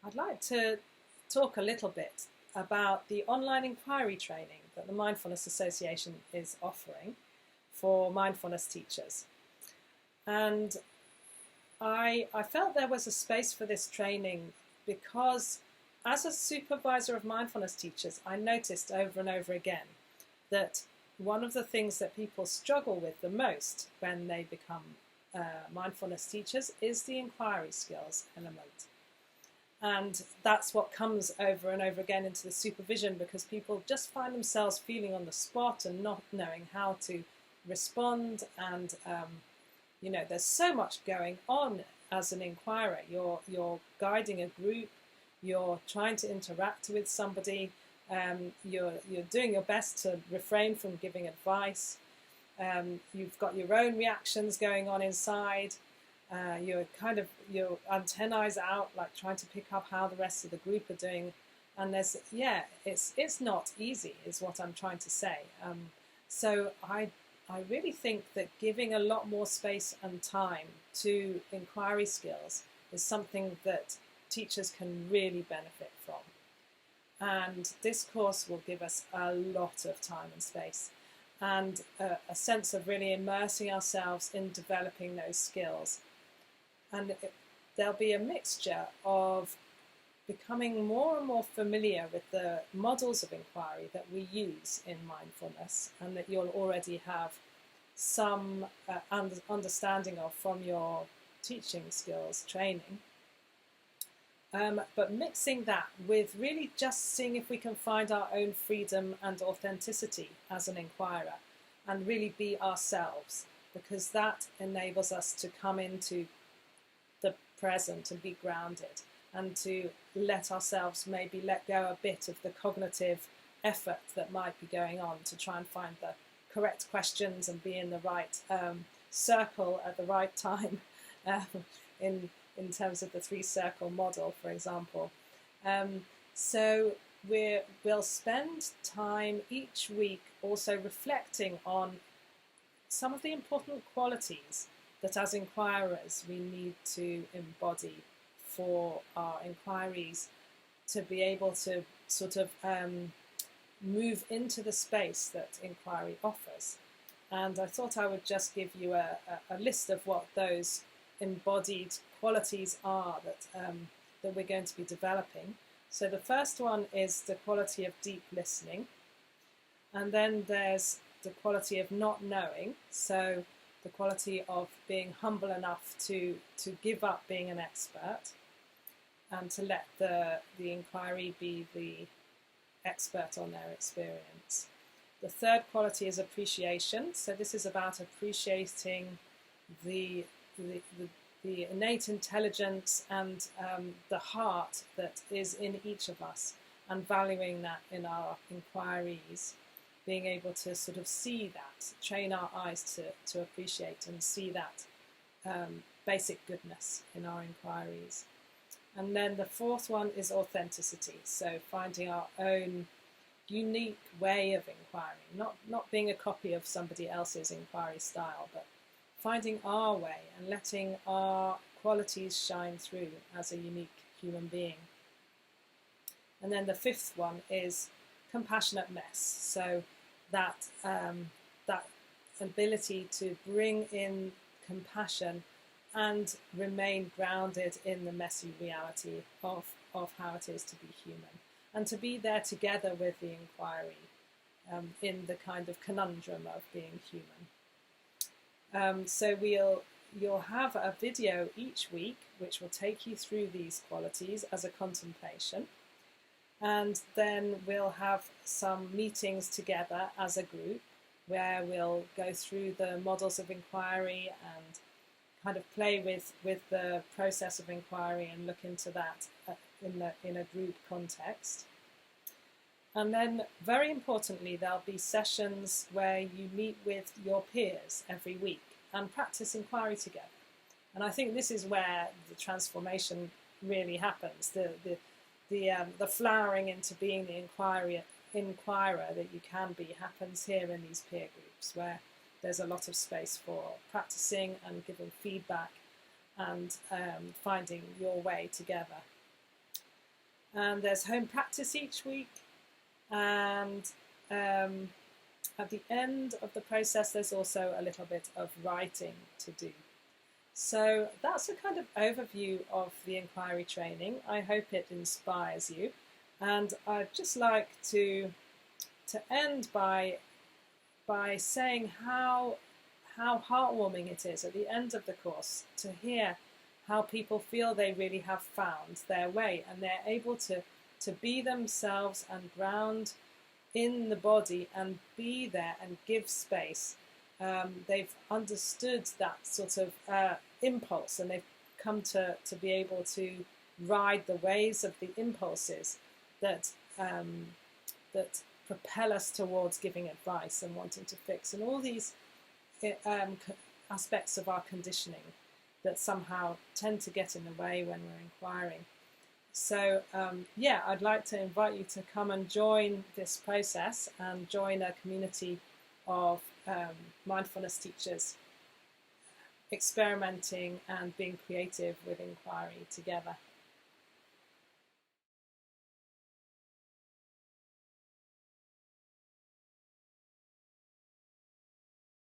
I'd like to talk a little bit about the online inquiry training that the Mindfulness Association is offering for mindfulness teachers. And I felt there was a space for this training because as a supervisor of mindfulness teachers, I noticed over and over again that one of the things that people struggle with the most when they become mindfulness teachers is the inquiry skills element. And that's what comes over and over again into the supervision, because people just find themselves feeling on the spot and not knowing how to respond. And there's so much going on as an inquirer. You're guiding a group, you're trying to interact with somebody, you're doing your best to refrain from giving advice. You've got your own reactions going on inside. Your antennae out, like trying to pick up how the rest of the group are doing, and it's not easy, is what I'm trying to say. So I really think that giving a lot more space and time to inquiry skills is something that teachers can really benefit from, and this course will give us a lot of time and space, and a sense of really immersing ourselves in developing those skills. And there'll be a mixture of becoming more and more familiar with the models of inquiry that we use in mindfulness, and that you'll already have some understanding of from your teaching skills training. But mixing that with really just seeing if we can find our own freedom and authenticity as an inquirer and really be ourselves, because that enables us to come into the present and be grounded, and to let ourselves maybe let go a bit of the cognitive effort that might be going on to try and find the correct questions and be in the right circle at the right time, in terms of the 3-circle model, for example. So we'll spend time each week also reflecting on some of the important qualities that as inquirers we need to embody for our inquiries to be able to sort of move into the space that inquiry offers. And I thought I would just give you a list of what those embodied qualities are that we're going to be developing. So the first one is the quality of deep listening, and then there's the quality of not knowing, so the quality of being humble enough to give up being an expert and to let the inquiry be the expert on their experience. The third quality is appreciation, so this is about appreciating the innate intelligence and the heart that is in each of us, and valuing that in our inquiries, being able to sort of see that, train our eyes to appreciate and see that basic goodness in our inquiries. And then the fourth one is authenticity, so finding our own unique way of inquiring, not being a copy of somebody else's inquiry style, but finding our way and letting our qualities shine through as a unique human being. And then the fifth one is compassionate mess, so that ability to bring in compassion and remain grounded in the messy reality of how it is to be human, and to be there together with the inquiry in the kind of conundrum of being human. So you'll have a video each week which will take you through these qualities as a contemplation, and then we'll have some meetings together as a group where we'll go through the models of inquiry and kind of play with the process of inquiry and look into that in a group context. And then, very importantly, there'll be sessions where you meet with your peers every week and practice inquiry together. And I think this is where the transformation really happens. The flowering into being the inquirer that you can be happens here in these peer groups, where there's a lot of space for practicing and giving feedback and finding your way together. and there's home practice each week, and at the end of the process there's also a little bit of writing to do. So that's a kind of overview of the inquiry training. I hope it inspires you, and I'd just like to end by saying how heartwarming it is at the end of the course to hear how people feel they really have found their way, and they're able to be themselves and ground in the body and be there and give space. They've understood that sort of impulse, and they've come to be able to ride the waves of the impulses that that propel us towards giving advice and wanting to fix, and all these aspects of our conditioning that somehow tend to get in the way when we're inquiring. So yeah, I'd like to invite you to come and join this process and join a community of mindfulness teachers experimenting and being creative with inquiry together.